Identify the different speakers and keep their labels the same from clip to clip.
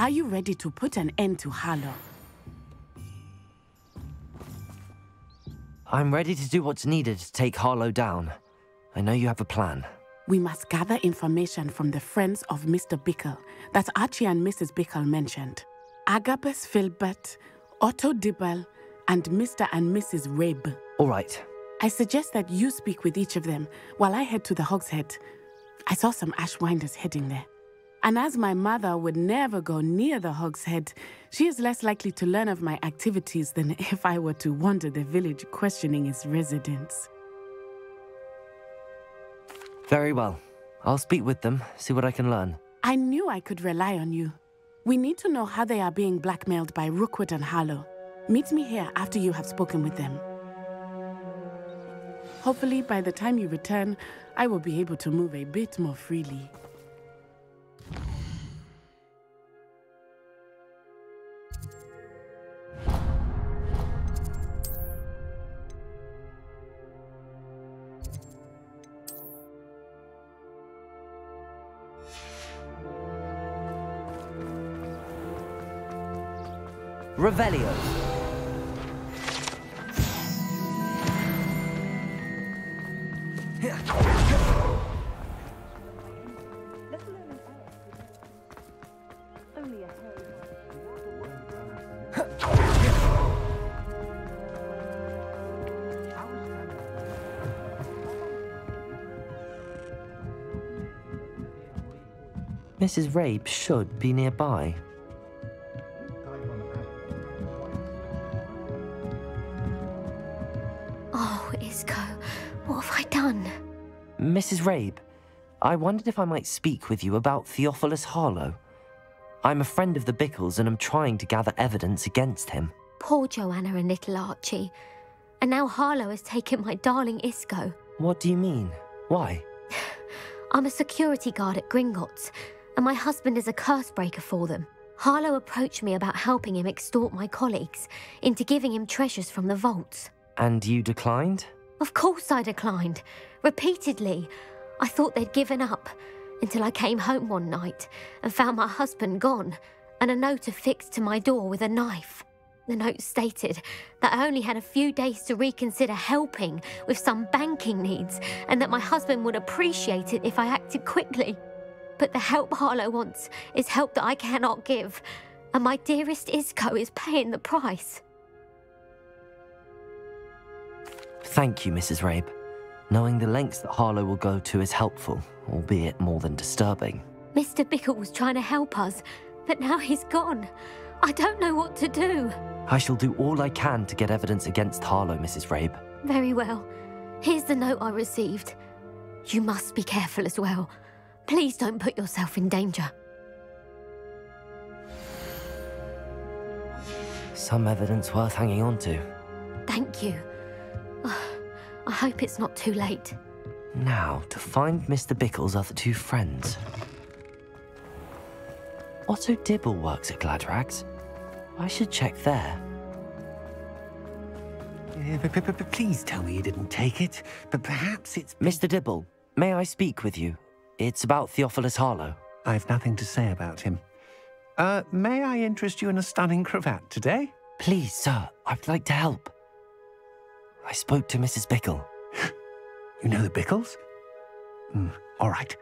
Speaker 1: Are you ready to put an end to Harlow?
Speaker 2: I'm ready to do what's needed to take Harlow down. I know you have a plan.
Speaker 1: We must gather information from the friends of Mr. Bickle that Archie and Mrs. Bickle mentioned. Agabus Filbert, Otto Dibble, and Mr. and Mrs. Rabe.
Speaker 2: All right.
Speaker 1: I suggest that you speak with each of them while I head to the Hog's Head. I saw some Ashwinders heading there. And as my mother would never go near the Hog's Head, she is less likely to learn of my activities than if I were to wander the village questioning its residents.
Speaker 2: Very well. I'll speak with them, see what I can learn.
Speaker 1: I knew I could rely on you. We need to know how they are being blackmailed by Rookwood and Harlow. Meet me here after you have spoken with them. Hopefully, by the time you return, I will be able to move a bit more freely.
Speaker 2: Revelio. Mrs. Rabe should be nearby.
Speaker 3: Oh, Isco, what have I done?
Speaker 2: Mrs. Rabe, I wondered if I might speak with you about Theophilus Harlow. I'm a friend of the Bickles and I'm trying to gather evidence against him.
Speaker 3: Poor Joanna and little Archie. And now Harlow has taken my darling Isco.
Speaker 2: What do you mean? Why?
Speaker 3: I'm a security guard at Gringotts, and my husband is a curse breaker for them. Harlow approached me about helping him extort my colleagues into giving him treasures from the vaults.
Speaker 2: And you declined?
Speaker 3: Of course I declined. Repeatedly. I thought they'd given up, until I came home one night and found my husband gone, and a note affixed to my door with a knife. The note stated that I only had a few days to reconsider helping with some banking needs, and that my husband would appreciate it if I acted quickly. But the help Harlow wants is help that I cannot give, and my dearest Isco is paying the price.
Speaker 2: Thank you, Mrs. Rabe. Knowing the lengths that Harlow will go to is helpful, albeit more than disturbing.
Speaker 3: Mr. Bickle was trying to help us, but now he's gone. I don't know what to do.
Speaker 2: I shall do all I can to get evidence against Harlow, Mrs. Rabe.
Speaker 3: Very well. Here's the note I received. You must be careful as well. Please don't put yourself in danger.
Speaker 2: Some evidence worth hanging on to.
Speaker 3: Thank you. I hope it's not too late.
Speaker 2: Now, to find Mr. Bickle's other two friends. Otto Dibble works at Gladrags. I should check there.
Speaker 4: Please tell me you didn't take it, but perhaps it's...
Speaker 2: Mr. Dibble, may I speak with you? It's about Theophilus Harlow.
Speaker 4: I've nothing to say about him. May I interest you in a stunning cravat today?
Speaker 2: Please, sir, I'd like to help. I spoke to Mrs. Bickle.
Speaker 4: You know the Bickles? All right,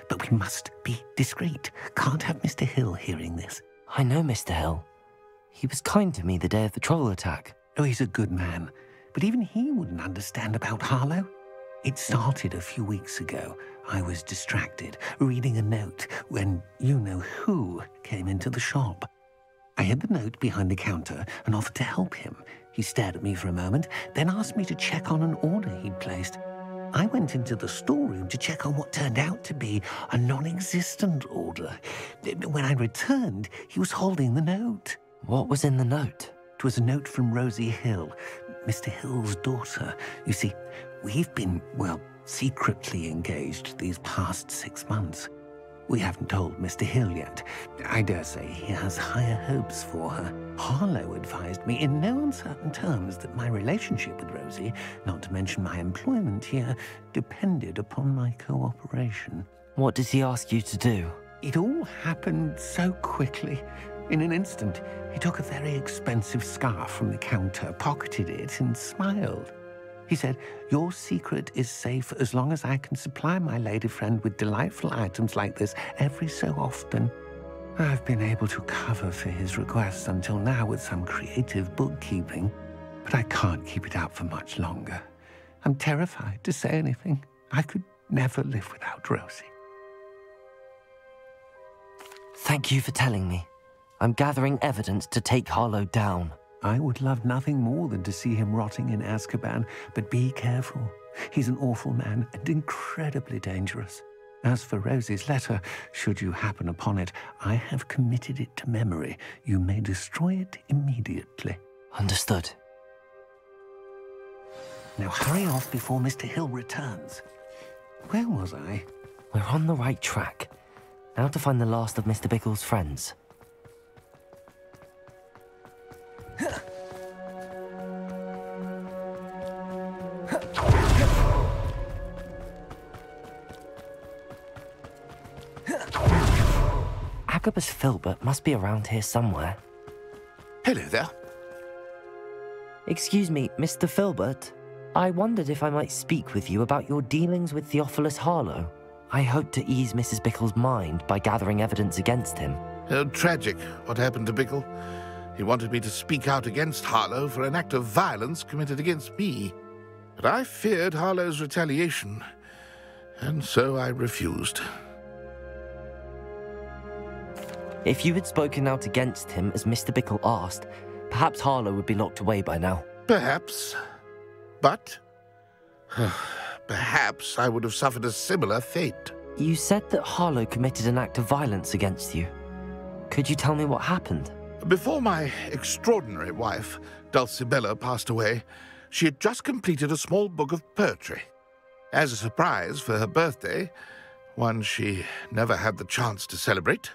Speaker 4: but we must be discreet. Can't have Mr. Hill hearing this.
Speaker 2: I know Mr. Hill. He was kind to me the day of the troll attack.
Speaker 4: Oh, he's a good man, but even he wouldn't understand about Harlow. It started a few weeks ago. I was distracted, reading a note, when you-know-who came into the shop. I hid the note behind the counter and offered to help him. He stared at me for a moment, then asked me to check on an order he'd placed. I went into the storeroom to check on what turned out to be a non-existent order. When I returned, he was holding the note.
Speaker 2: What was in the note?
Speaker 4: It was a note from Rosie Hill, Mr. Hill's daughter. You see, we've been, well, secretly engaged these past 6 months. We haven't told Mr. Hill yet. I dare say he has higher hopes for her. Harlow advised me in no uncertain terms that my relationship with Rosie, not to mention my employment here, depended upon my cooperation.
Speaker 2: What does he ask you to do?
Speaker 4: It all happened so quickly. In an instant, he took a very expensive scarf from the counter, pocketed it, and smiled. He said, "Your secret is safe as long as I can supply my lady friend with delightful items like this every so often." I've been able to cover for his requests until now with some creative bookkeeping, but I can't keep it up for much longer. I'm terrified to say anything. I could never live without Rosie.
Speaker 2: Thank you for telling me. I'm gathering evidence to take Harlow down.
Speaker 4: I would love nothing more than to see him rotting in Azkaban, but be careful. He's an awful man and incredibly dangerous. As for Rosie's letter, should you happen upon it, I have committed it to memory. You may destroy it immediately.
Speaker 2: Understood.
Speaker 4: Now hurry off before Mr. Hill returns. Where was I?
Speaker 2: We're on the right track. Now to find the last of Mr. Bickle's friends. Agabus Filbert must be around here somewhere.
Speaker 5: Hello there.
Speaker 2: Excuse me, Mr. Filbert. I wondered if I might speak with you about your dealings with Theophilus Harlow. I hope to ease Mrs. Bickle's mind by gathering evidence against him.
Speaker 5: Tragic what happened to Bickle. He wanted me to speak out against Harlow for an act of violence committed against me. But I feared Harlow's retaliation, and so I refused.
Speaker 2: If you had spoken out against him as Mr. Bickle asked, perhaps Harlow would be locked away by now.
Speaker 5: Perhaps. But perhaps I would have suffered a similar fate.
Speaker 2: You said that Harlow committed an act of violence against you. Could you tell me what happened?
Speaker 5: Before my extraordinary wife, Dulcibella, passed away, she had just completed a small book of poetry. As a surprise for her birthday, one she never had the chance to celebrate,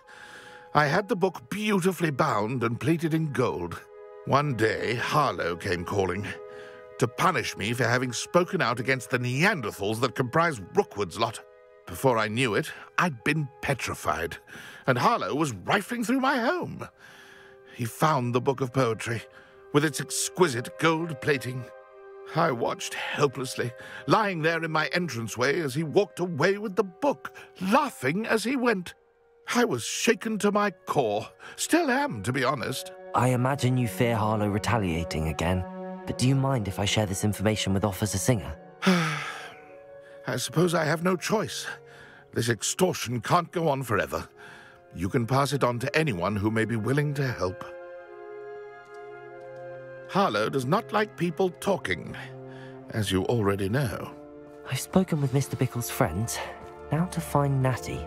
Speaker 5: I had the book beautifully bound and plated in gold. One day, Harlow came calling to punish me for having spoken out against the Neanderthals that comprise Rookwood's lot. Before I knew it, I'd been petrified, and Harlow was rifling through my home. He found the book of poetry, with its exquisite gold plating. I watched helplessly, lying there in my entranceway as he walked away with the book, laughing as he went. I was shaken to my core. Still am, to be honest.
Speaker 2: I imagine you fear Harlow retaliating again, but do you mind if I share this information with Officer Singer?
Speaker 5: I suppose I have no choice. This extortion can't go on forever. You can pass it on to anyone who may be willing to help. Harlow does not like people talking, as you already know.
Speaker 2: I've spoken with Mr. Bickle's friends. Now to find Natty.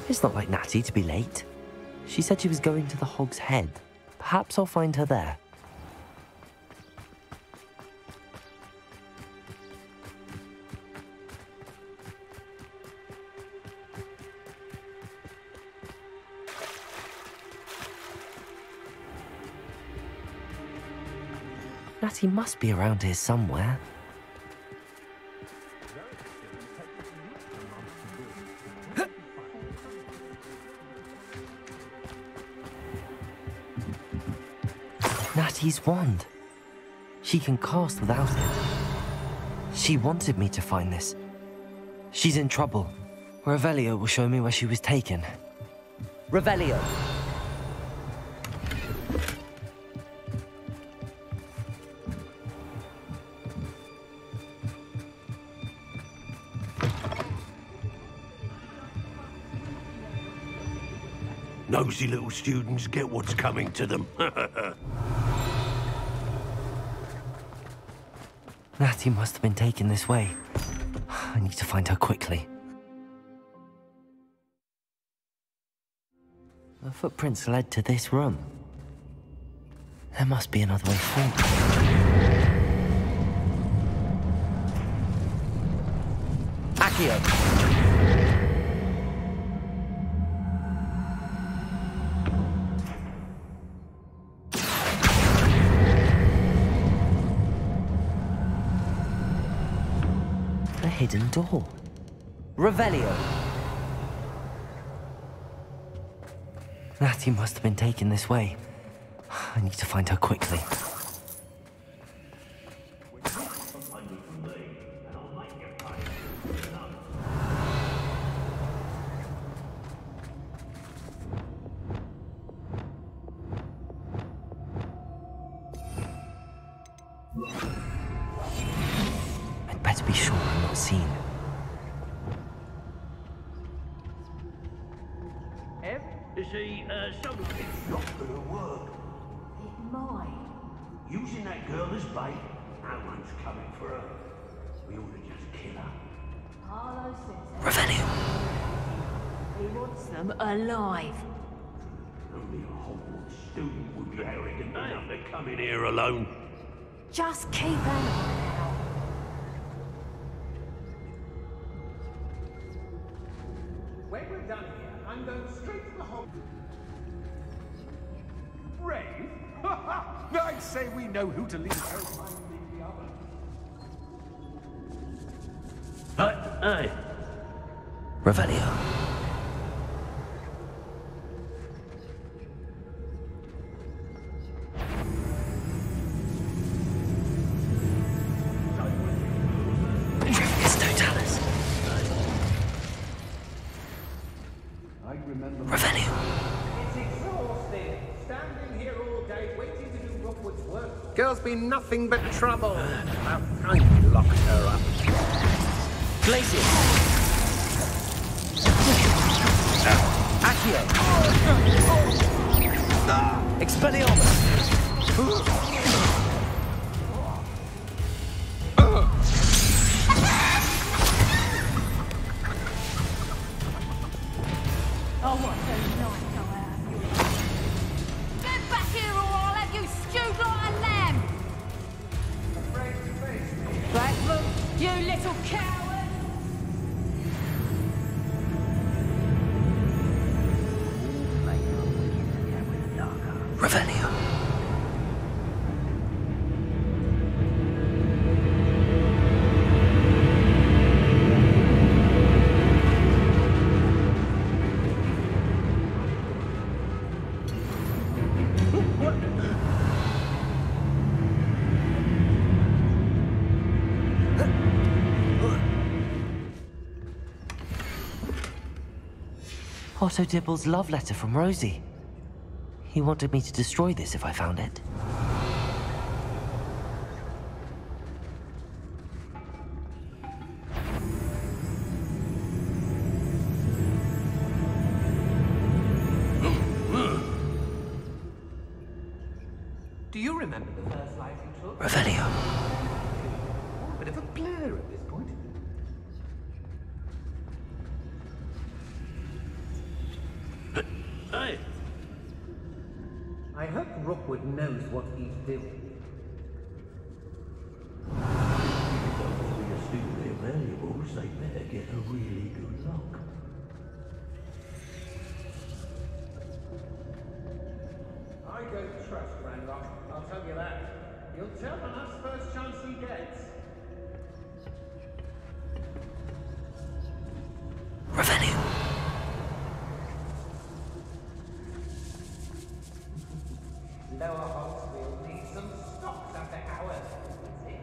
Speaker 2: It's not like Natty to be late. She said she was going to the Hog's Head. Perhaps I'll find her there. Natty must be around here somewhere. Natty's wand. She can cast without it. She wanted me to find this. She's in trouble. Revelio will show me where she was taken. Revelio!
Speaker 6: Nosy little students get what's coming to them.
Speaker 2: Natty must have been taken this way. I need to find her quickly. The footprints led to this room. There must be another way forward. Accio! A hidden door. Revelio! Natty must have been taken this way. I need to find her quickly. I'd better be sure I'm not seen.
Speaker 6: You see, something's not gonna work.
Speaker 7: It might.
Speaker 6: Using that girl as bait, no one's coming for her. We ought to just kill her.
Speaker 7: Harlow says
Speaker 2: Revelio!
Speaker 7: he wants them alive.
Speaker 6: Only a Hogwarts student would be arrogant enough to come in here alone.
Speaker 7: Just keep an eye out.
Speaker 8: When we're done here, I'm going straight to the Hogwarts. Rave? I'd say we know who to leave first, one leave the other.
Speaker 6: Hey,
Speaker 2: Revelio. Revelio.
Speaker 8: It's exhausting. Standing here all day waiting to do Rookwood's work. Girl's been nothing but trouble. About time we locked her up.
Speaker 2: Glacier. Accio. Expelliarmus.
Speaker 7: Oh, what a night go out. Get back here or I'll have you stewed like a lamb.
Speaker 8: Afraid to face me.
Speaker 7: Blackmail, you little coward.
Speaker 2: Revelio. Otto Dibble's love letter from Rosie. He wanted me to destroy this if I found it.
Speaker 8: Do you remember the first life you took?
Speaker 2: Revelio.
Speaker 8: Bit of a blur at this point.
Speaker 6: hey.
Speaker 8: I hope Rookwood knows what he's doing.
Speaker 6: If we steal their valuables, they better get a really good look.
Speaker 8: I don't trust Ranrock, I'll tell you that. He'll tell on us first chance he gets.
Speaker 2: Revelio.
Speaker 8: Lower Hogs will need some stocks after hours. That's it.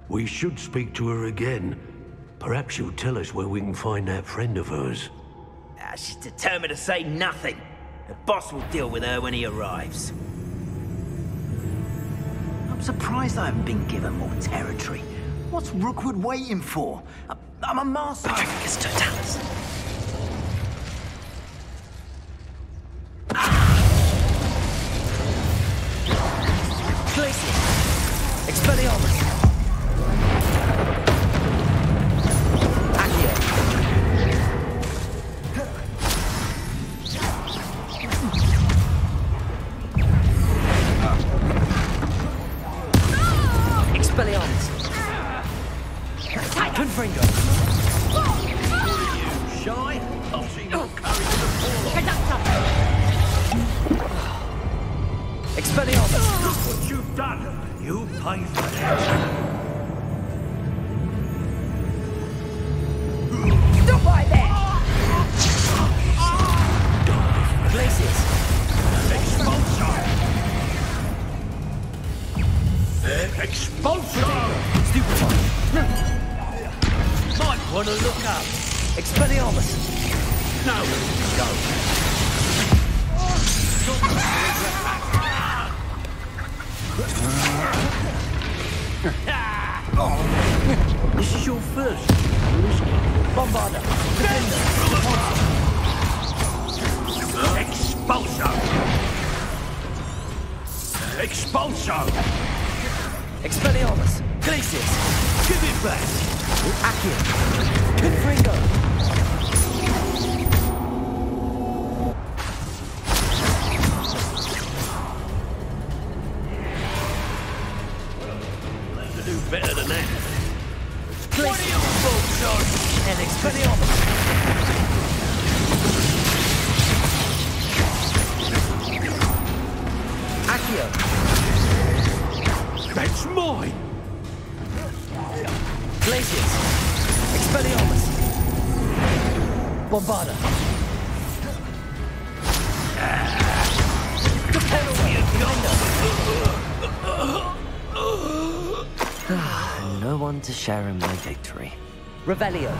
Speaker 6: We should speak to her again. Perhaps she'll tell us where we can find that friend of hers.
Speaker 9: She's determined to say nothing. The boss will deal with her when he arrives.
Speaker 10: I'm surprised I haven't been given more territory. What's Rookwood waiting for? I'm a master.
Speaker 2: It's Totalis. Glacier. Expelliarmus. Accio. Expelliarmus!
Speaker 6: Look what you've done! You pay for that!
Speaker 7: Stop right there!
Speaker 2: Glacius!
Speaker 6: Expulsor! Expulsor!
Speaker 2: Stupefy!
Speaker 6: Might want to look up.
Speaker 2: Expelliarmus!
Speaker 6: No, go.
Speaker 2: This is your first. Bombarder! Defender!
Speaker 6: Expulsor! Expulsor!
Speaker 2: Expelliarmus! Glacius!
Speaker 6: Give it back!
Speaker 2: Accio! Confringo!
Speaker 6: Do better than that.
Speaker 2: Glacius!
Speaker 6: What are your thoughts on?
Speaker 2: And Expelliarmus! Accio!
Speaker 6: That's mine!
Speaker 2: Glacius! Expelliarmus! Bombarder! No one to share in my victory. Revelio!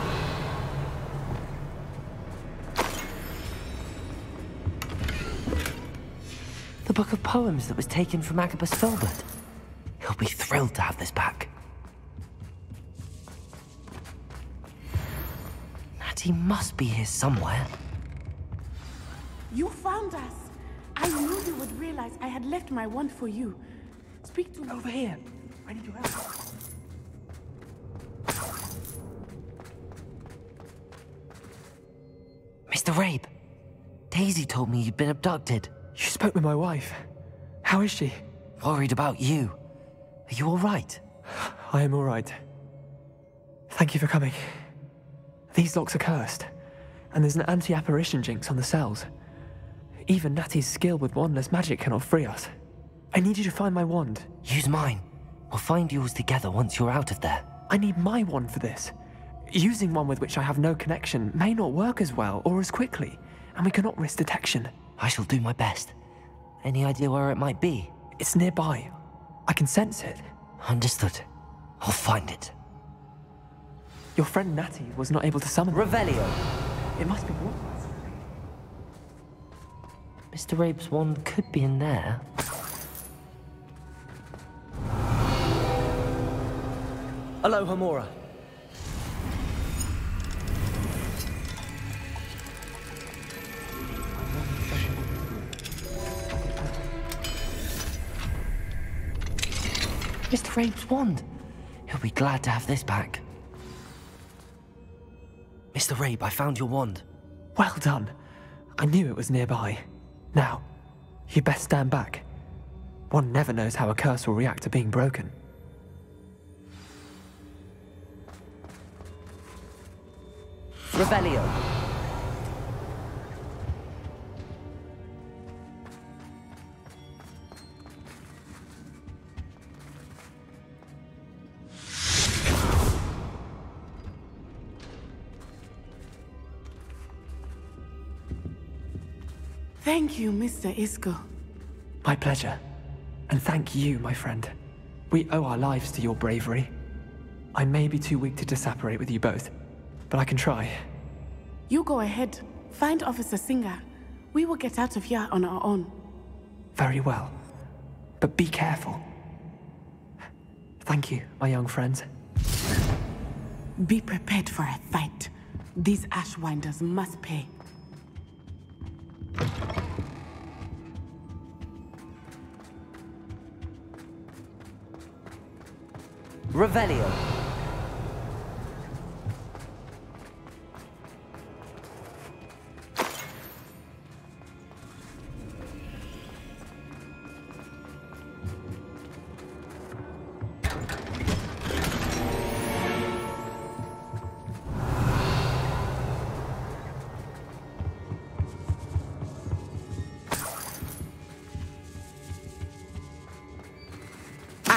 Speaker 2: The book of poems that was taken from Agabus Filbert. He'll be thrilled to have this back. Natty must be here somewhere.
Speaker 1: You found us. I knew you would realize I had left my wand for you. Speak to me.
Speaker 2: Over here. I need your help. Mr. Rabe, Daisy told me you'd been abducted.
Speaker 11: You spoke with my wife. How is she?
Speaker 2: Worried about you. Are you all right?
Speaker 11: I am all right. Thank you for coming. These locks are cursed, and there's an anti-apparition jinx on the cells. Even Natty's skill with wandless magic cannot free us. I need you to find my wand.
Speaker 2: Use mine. We'll find yours together once you're out of there.
Speaker 11: I need my wand for this. Using one with which I have no connection may not work as well or as quickly, and we cannot risk detection.
Speaker 2: I shall do my best. Any idea where it might be?
Speaker 11: It's nearby. I can sense it.
Speaker 2: Understood. I'll find it.
Speaker 11: Your friend Natty was not able to summon them.
Speaker 2: Revelio!
Speaker 11: It must be Hogwarts.
Speaker 2: Mr. Rabe's wand could be in there. Aloha Mora. Mr. Rabe's wand. He'll be glad to have this back. Mr. Rabe, I found your wand.
Speaker 11: Well done. I knew it was nearby. Now, you best stand back. One never knows how a curse will react to being broken.
Speaker 2: Revelio.
Speaker 1: Thank you, Mr. Isco.
Speaker 11: My pleasure. And thank you, my friend. We owe our lives to your bravery. I may be too weak to disapparate with you both, but I can try.
Speaker 1: You go ahead. Find Officer Singer. We will get out of here on our own.
Speaker 11: Very well. But be careful. Thank you, my young friends.
Speaker 1: Be prepared for a fight. These Ashwinders must pay.
Speaker 2: Revelio.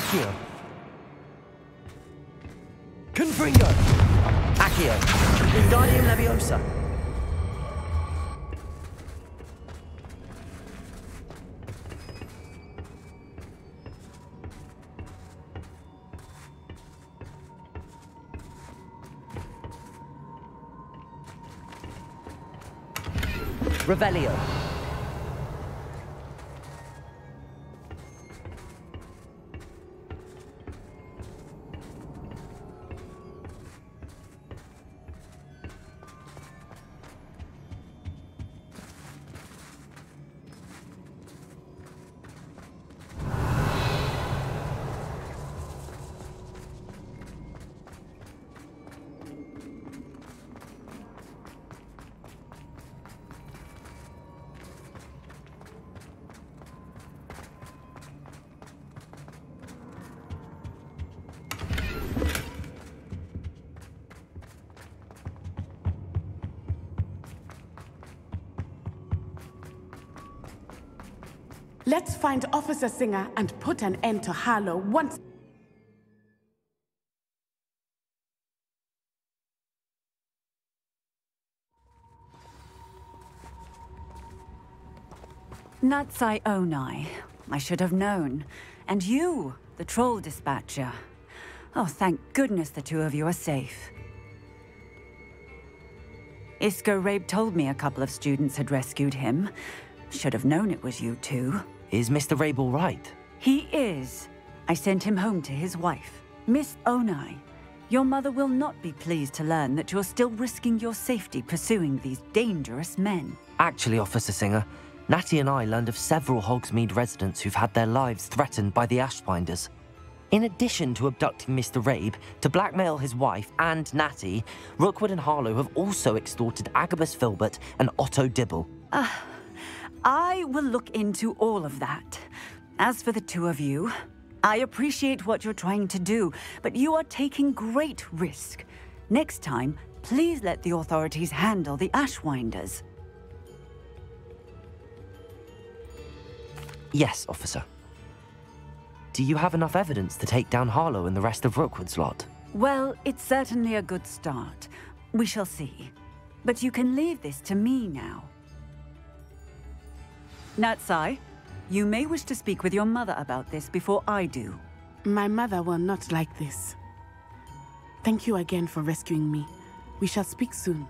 Speaker 2: Accio. Confringo. Accio. Wingardium Leviosa. Revelio.
Speaker 1: Let's find Officer Singer and put an end to Harlow once...
Speaker 12: Natsai Onai. I should have known. And you, the troll dispatcher. Oh, thank goodness the two of you are safe. Isco Rabe told me a couple of students had rescued him. Should have known it was you two.
Speaker 2: Is Mr. Rabe all right?
Speaker 12: He is. I sent him home to his wife. Miss Onai, your mother will not be pleased to learn that you're still risking your safety pursuing these dangerous men.
Speaker 2: Actually, Officer Singer, Natty and I learned of several Hogsmeade residents who've had their lives threatened by the Ashbinders. In addition to abducting Mr. Rabe, to blackmail his wife and Natty, Rookwood and Harlow have also extorted Agabus Filbert and Otto Dibble.
Speaker 12: I will look into all of that. As for the two of you, I appreciate what you're trying to do, but you are taking great risk. Next time, please let the authorities handle the Ashwinders.
Speaker 2: Yes, officer. Do you have enough evidence to take down Harlow and the rest of Rookwood's lot?
Speaker 12: Well, it's certainly a good start. We shall see. But you can leave this to me now. Natsai, you may wish to speak with your mother about this before I do.
Speaker 1: My mother will not like this. Thank you again for rescuing me. We shall speak soon.